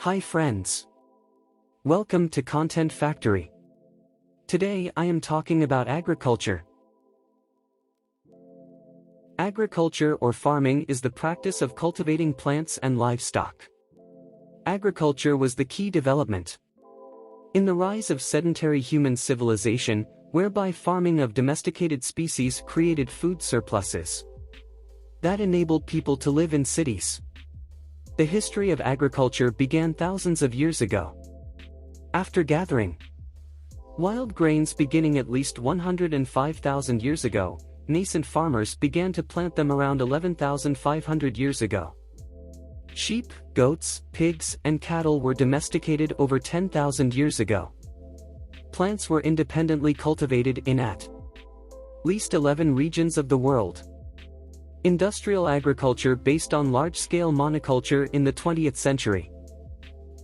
Hi friends. Welcome to Content Factory. Today I am talking about agriculture. Agriculture or farming is the practice of cultivating plants and livestock. Agriculture was the key development in the rise of sedentary human civilization, whereby farming of domesticated species created food surpluses that enabled people to live in cities. The history of agriculture began thousands of years ago. After gathering wild grains beginning at least 105,000 years ago, nascent farmers began to plant them around 11,500 years ago. Sheep, goats, pigs, and cattle were domesticated over 10,000 years ago. Plants were independently cultivated in at least 11 regions of the world. Industrial agriculture based on large-scale monoculture in the 20th century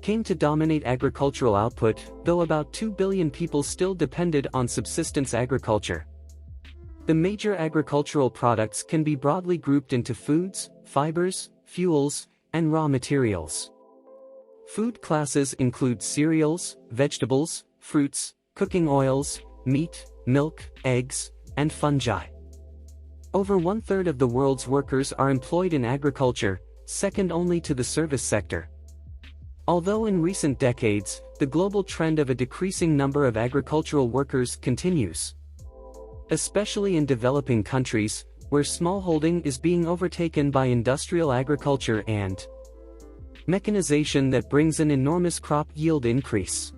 came to dominate agricultural output, though about 2 billion people still depended on subsistence agriculture. The major agricultural products can be broadly grouped into foods, fibers, fuels, and raw materials. Food classes include cereals, vegetables, fruits, cooking oils, meat, milk, eggs, and fungi. Over one-third of the world's workers are employed in agriculture, second only to the service sector. Although in recent decades, the global trend of a decreasing number of agricultural workers continues, especially in developing countries, where smallholding is being overtaken by industrial agriculture and mechanization that brings an enormous crop yield increase.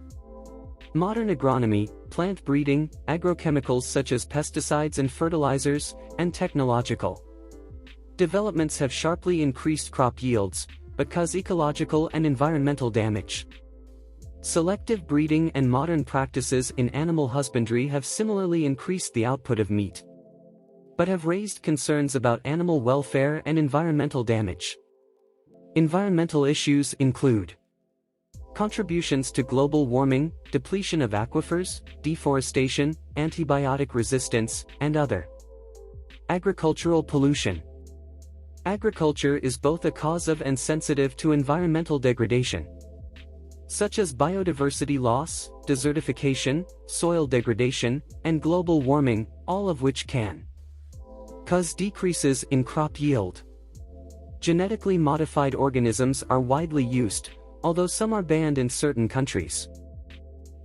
Modern agronomy, plant breeding, agrochemicals such as pesticides and fertilizers, and technological developments have sharply increased crop yields, but cause ecological and environmental damage. Selective breeding and modern practices in animal husbandry have similarly increased the output of meat, but have raised concerns about animal welfare and environmental damage. Environmental issues include contributions to global warming, depletion of aquifers, deforestation, antibiotic resistance, and other. Agricultural pollution. Agriculture is both a cause of and sensitive to environmental degradation, such as biodiversity loss, desertification, soil degradation, and global warming, all of which can cause decreases in crop yield. Genetically modified organisms are widely used, although some are banned in certain countries.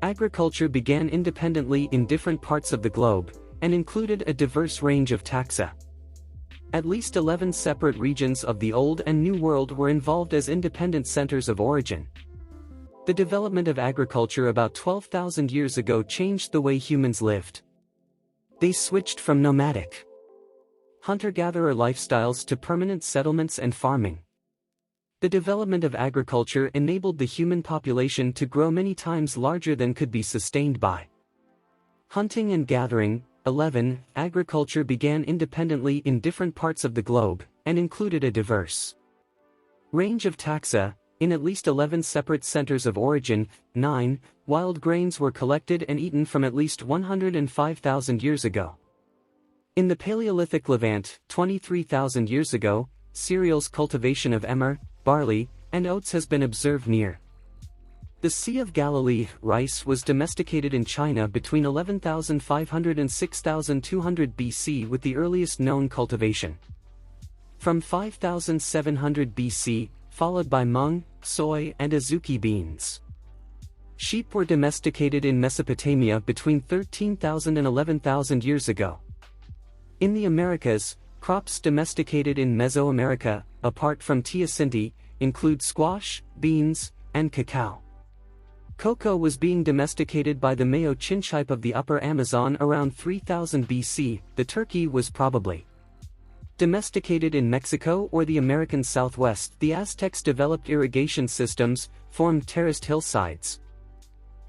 Agriculture began independently in different parts of the globe, and included a diverse range of taxa. At least 11 separate regions of the Old and New World were involved as independent centers of origin. The development of agriculture about 12,000 years ago changed the way humans lived. They switched from nomadic hunter-gatherer lifestyles to permanent settlements and farming. The development of agriculture enabled the human population to grow many times larger than could be sustained by hunting and gathering. 11. Agriculture began independently in different parts of the globe, and included a diverse range of taxa, in at least 11 separate centers of origin. 9. Wild grains were collected and eaten from at least 105,000 years ago. In the Paleolithic Levant, 23,000 years ago, cereals cultivation of emmer, barley, and oats has been observed near the Sea of Galilee. Rice was domesticated in China between 11,500 and 6,200 BC, with the earliest known cultivation from 5,700 BC, followed by mung, soy, and azuki beans. Sheep were domesticated in Mesopotamia between 13,000 and 11,000 years ago. In the Americas, crops domesticated in Mesoamerica, apart from teosinte, include squash, beans, and cacao. Cocoa was being domesticated by the Mayo Chinchipe of the Upper Amazon around 3000 BC. The turkey was probably domesticated in Mexico or the American Southwest. The Aztecs developed irrigation systems, formed terraced hillsides,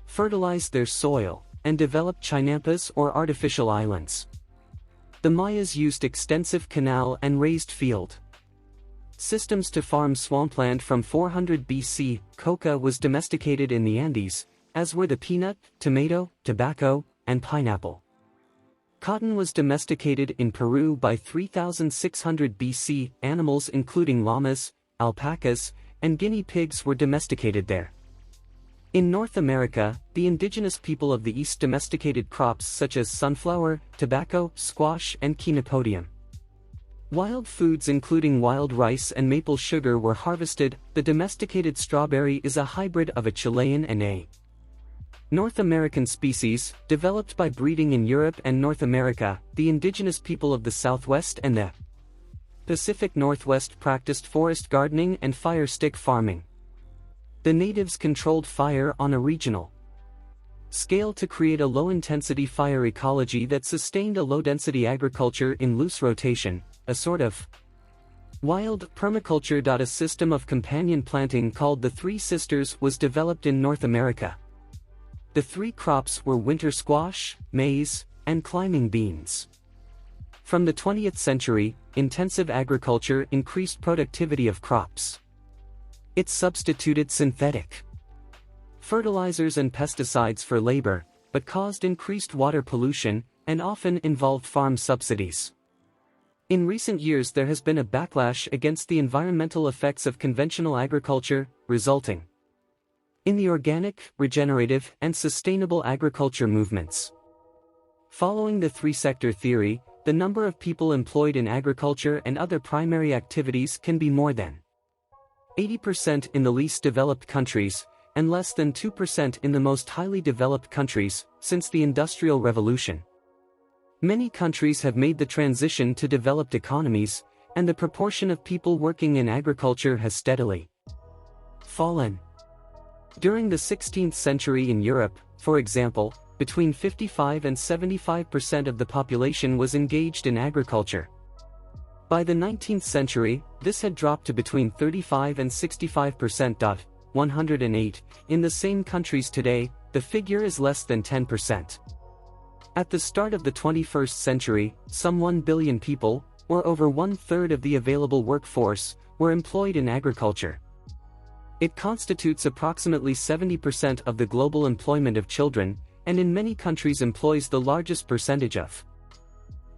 fertilized their soil, and developed chinampas or artificial islands. The Mayas used extensive canal and raised field systems to farm swampland from 400 BC. Coca was domesticated in the Andes, as were the peanut, tomato, tobacco, and pineapple. Cotton was domesticated in Peru by 3600 BC. Animals including llamas, alpacas, and guinea pigs were domesticated there. In North America, the indigenous people of the East domesticated crops such as sunflower, tobacco, squash, and chenopodium. Wild foods including wild rice and maple sugar were harvested. The domesticated strawberry is a hybrid of a Chilean and a North American species, developed by breeding in Europe and North America. The indigenous people of the Southwest and the Pacific Northwest practiced forest gardening and fire stick farming. The natives controlled fire on a regional scale to create a low-intensity fire ecology that sustained a low-density agriculture in loose rotation, a sort of wild permaculture. A system of companion planting called the Three Sisters was developed in North America. The three crops were winter squash, maize, and climbing beans. From the 20th century, intensive agriculture increased productivity of crops. It substituted synthetic fertilizers and pesticides for labor, but caused increased water pollution, and often involved farm subsidies. In recent years there has been a backlash against the environmental effects of conventional agriculture, resulting in the organic, regenerative, and sustainable agriculture movements. Following the three-sector theory, the number of people employed in agriculture and other primary activities can be more than 80% in the least developed countries, and less than 2% in the most highly developed countries. Since the Industrial Revolution, many countries have made the transition to developed economies, and the proportion of people working in agriculture has steadily fallen. During the 16th century in Europe, for example, between 55 and 75% of the population was engaged in agriculture. By the 19th century, this had dropped to between 35 and 65%. 108. In the same countries today, the figure is less than 10%. At the start of the 21st century, some 1 billion people, or over one-third of the available workforce, were employed in agriculture. It constitutes approximately 70% of the global employment of children, and in many countries employs the largest percentage of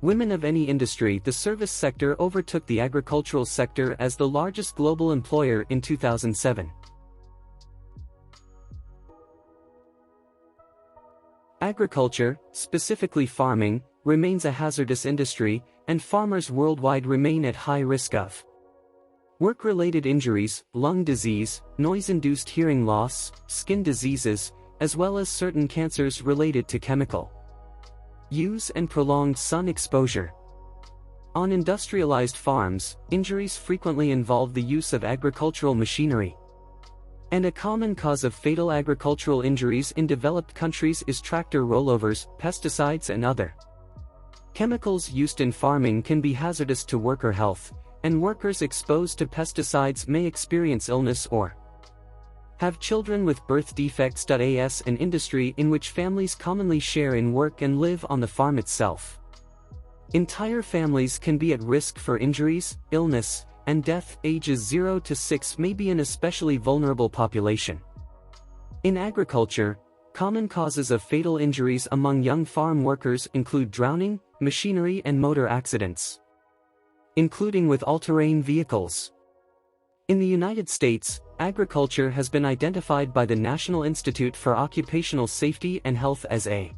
women of any industry. The service sector overtook the agricultural sector as the largest global employer in 2007. Agriculture, specifically farming, remains a hazardous industry, and farmers worldwide remain at high risk of work-related injuries, lung disease, noise-induced hearing loss, skin diseases, as well as certain cancers related to chemical use and prolonged sun exposure. On industrialized farms, injuries frequently involve the use of agricultural machinery. And a common cause of fatal agricultural injuries in developed countries is tractor rollovers, pesticides and other chemicals used in farming can be hazardous to worker health, and workers exposed to pesticides may experience illness or have children with birth defects. As an industry in which families commonly share in work and live on the farm itself. Entire families can be at risk for injuries, illness, and death. Ages 0 to 6 may be an especially vulnerable population. In agriculture, common causes of fatal injuries among young farm workers include drowning, machinery and motor accidents, including with all-terrain vehicles. In the United States, agriculture has been identified by the National Institute for Occupational Safety and Health as a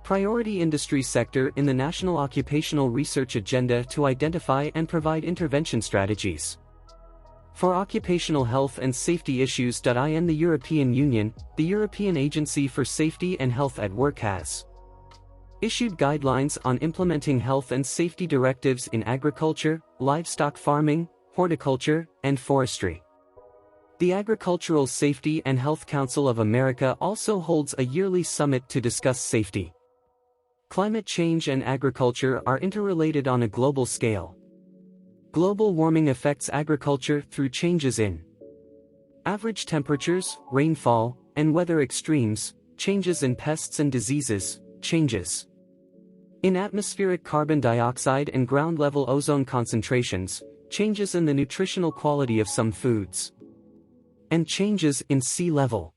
priority industry sector in the National Occupational Research Agenda to identify and provide intervention strategies for occupational health and safety issues. In the European Union, the European Agency for Safety and Health at Work has issued guidelines on implementing health and safety directives in agriculture, livestock farming, horticulture, and forestry. The Agricultural Safety and Health Council of America also holds a yearly summit to discuss safety. Climate change and agriculture are interrelated on a global scale. Global warming affects agriculture through changes in average temperatures, rainfall, and weather extremes, changes in pests and diseases, changes in atmospheric carbon dioxide and ground-level ozone concentrations, changes in the nutritional quality of some foods, and changes in sea level.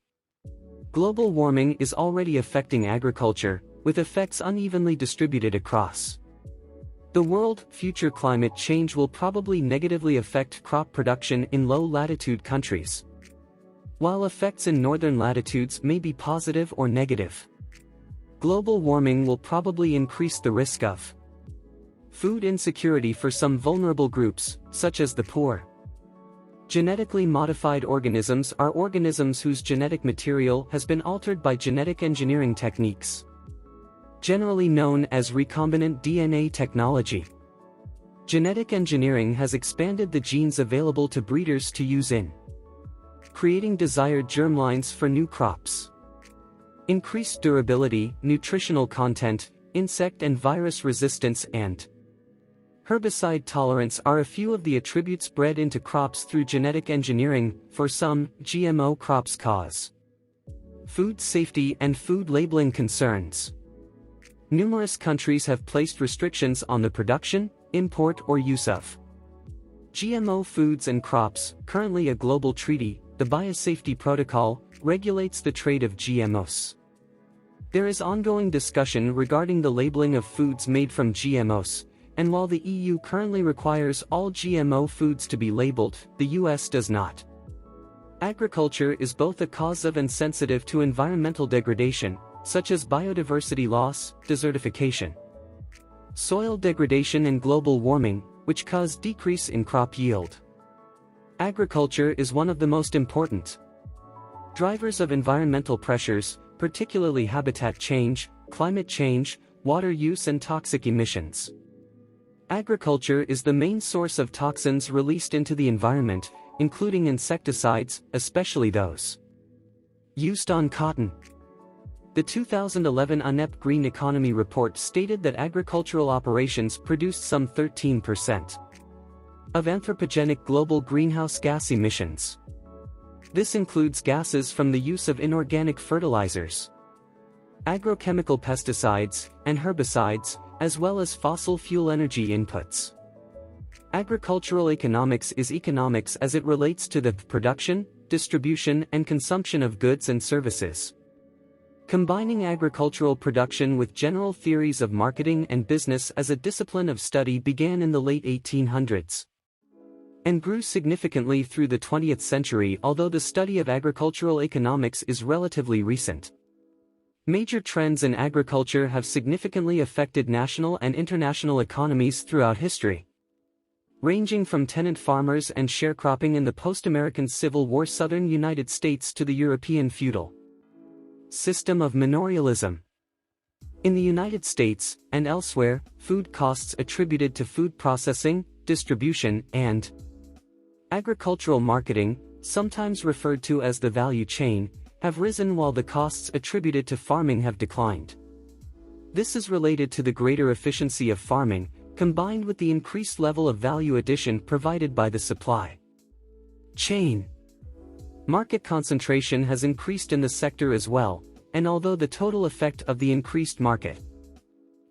Global warming is already affecting agriculture, with effects unevenly distributed across The world future climate change will probably negatively affect crop production in low-latitude countries, while effects in northern latitudes may be positive or negative. Global warming will probably increase the risk of food insecurity for some vulnerable groups, such as the poor. Genetically modified organisms are organisms whose genetic material has been altered by genetic engineering techniques, generally known as recombinant DNA technology. Genetic engineering has expanded the genes available to breeders to use in creating desired germlines for new crops. Increased durability, nutritional content, insect and virus resistance, and herbicide tolerance are a few of the attributes bred into crops through genetic engineering. For some, GMO crops cause food safety and food labeling concerns. Numerous countries have placed restrictions on the production, import, or use of GMO foods and crops. Currently, a global treaty, the Biosafety Protocol, regulates the trade of GMOs. There is ongoing discussion regarding the labeling of foods made from GMOs, and while the EU currently requires all GMO foods to be labeled, the US does not. Agriculture is both a cause of and sensitive to environmental degradation, such as biodiversity loss, desertification, soil degradation, and global warming, which cause decrease in crop yield. Agriculture is one of the most important drivers of environmental pressures, particularly habitat change, climate change, water use, and toxic emissions. Agriculture is the main source of toxins released into the environment, including insecticides, especially those used on cotton. The 2011 UNEP Green Economy Report stated that agricultural operations produced some 13% of anthropogenic global greenhouse gas emissions. This includes gases from the use of inorganic fertilizers, agrochemical pesticides, and herbicides, as well as fossil fuel energy inputs. Agricultural economics is economics as it relates to the production, distribution, and consumption of goods and services. Combining agricultural production with general theories of marketing and business as a discipline of study began in the late 1800s and grew significantly through the 20th century, although the study of agricultural economics is relatively recent. Major trends in agriculture have significantly affected national and international economies throughout history, ranging from tenant farmers and sharecropping in the post-American Civil War southern United States to the European feudal system of manorialism. In the United States, and elsewhere, food costs attributed to food processing, distribution, and agricultural marketing, sometimes referred to as the value chain, have risen while the costs attributed to farming have declined. This is related to the greater efficiency of farming, combined with the increased level of value addition provided by the supply chain. Market concentration has increased in the sector as well, and although the total effect of the increased market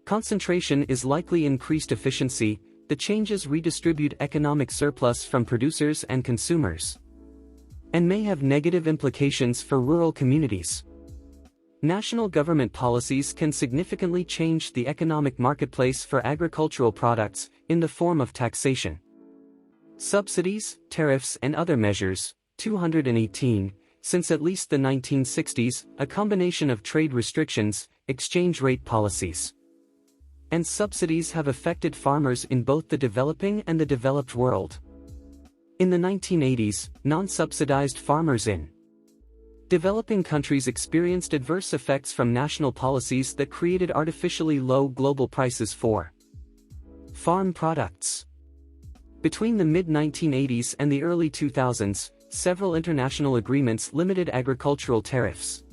concentration is likely increased efficiency, the changes redistribute economic surplus from producers and consumers, and may have negative implications for rural communities. National government policies can significantly change the economic marketplace for agricultural products, in the form of taxation, subsidies, tariffs, and other measures. 218, since at least the 1960s, a combination of trade restrictions, exchange rate policies, and subsidies have affected farmers in both the developing and the developed world. In the 1980s, non-subsidized farmers in developing countries experienced adverse effects from national policies that created artificially low global prices for farm products. Between the mid-1980s and the early 2000s, several international agreements limited agricultural tariffs,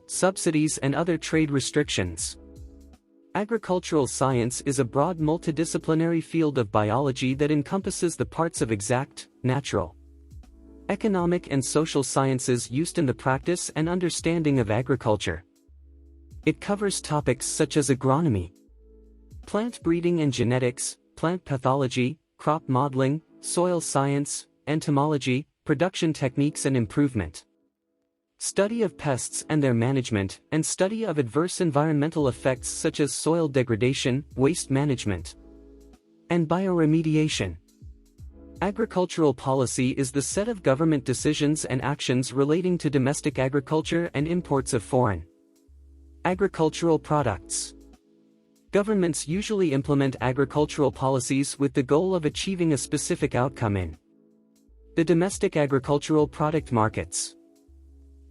subsidies, and other trade restrictions. Agricultural science is a broad multidisciplinary field of biology that encompasses the parts of exact, natural, economic, and social sciences used in the practice and understanding of agriculture. It covers topics such as agronomy, plant breeding and genetics, plant pathology, crop modeling, soil science, entomology, production techniques and improvement, study of pests and their management, and study of adverse environmental effects such as soil degradation, waste management, and bioremediation. Agricultural policy is the set of government decisions and actions relating to domestic agriculture and imports of foreign agricultural products. Governments usually implement agricultural policies with the goal of achieving a specific outcome in the domestic agricultural product markets.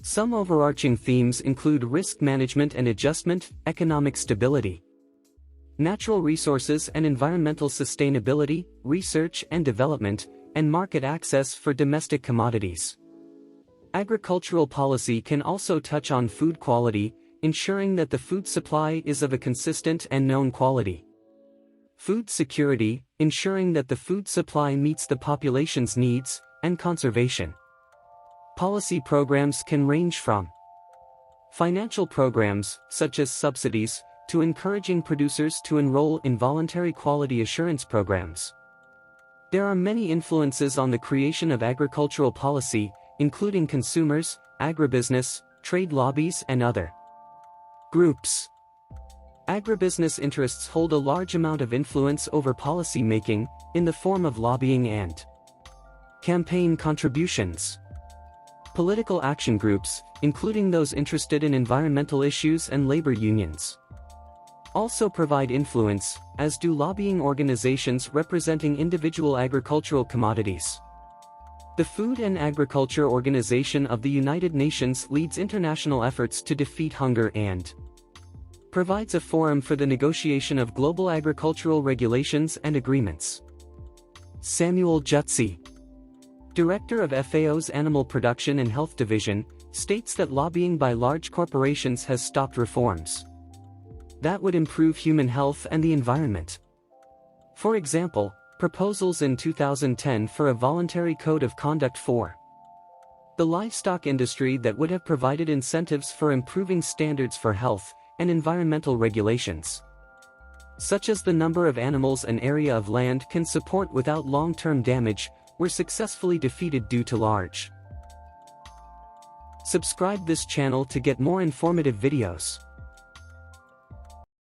Some overarching themes include risk management and adjustment, economic stability, natural resources and environmental sustainability, research and development, and market access for domestic commodities. Agricultural policy can also touch on food quality, ensuring that the food supply is of a consistent and known quality. Food security, ensuring that the food supply meets the population's needs, and conservation. Policy programs can range from financial programs, such as subsidies, to encouraging producers to enroll in voluntary quality assurance programs. There are many influences on the creation of agricultural policy, including consumers, agribusiness, trade lobbies and other groups. Agribusiness interests hold a large amount of influence over policy making, in the form of lobbying and campaign contributions. Political action groups, including those interested in environmental issues and labor unions, also provide influence, as do lobbying organizations representing individual agricultural commodities. The Food and Agriculture Organization of the United Nations leads international efforts to defeat hunger and provides a forum for the negotiation of global agricultural regulations and agreements. Samuel Jutzi, director of FAO's Animal Production and Health Division, states that lobbying by large corporations has stopped reforms that would improve human health and the environment. For example, proposals in 2010 for a voluntary code of conduct for the livestock industry that would have provided incentives for improving standards for health and environmental regulations, such as the number of animals an area of land can support without long-term damage, were successfully defeated due to large. Subscribe this channel to get more informative videos.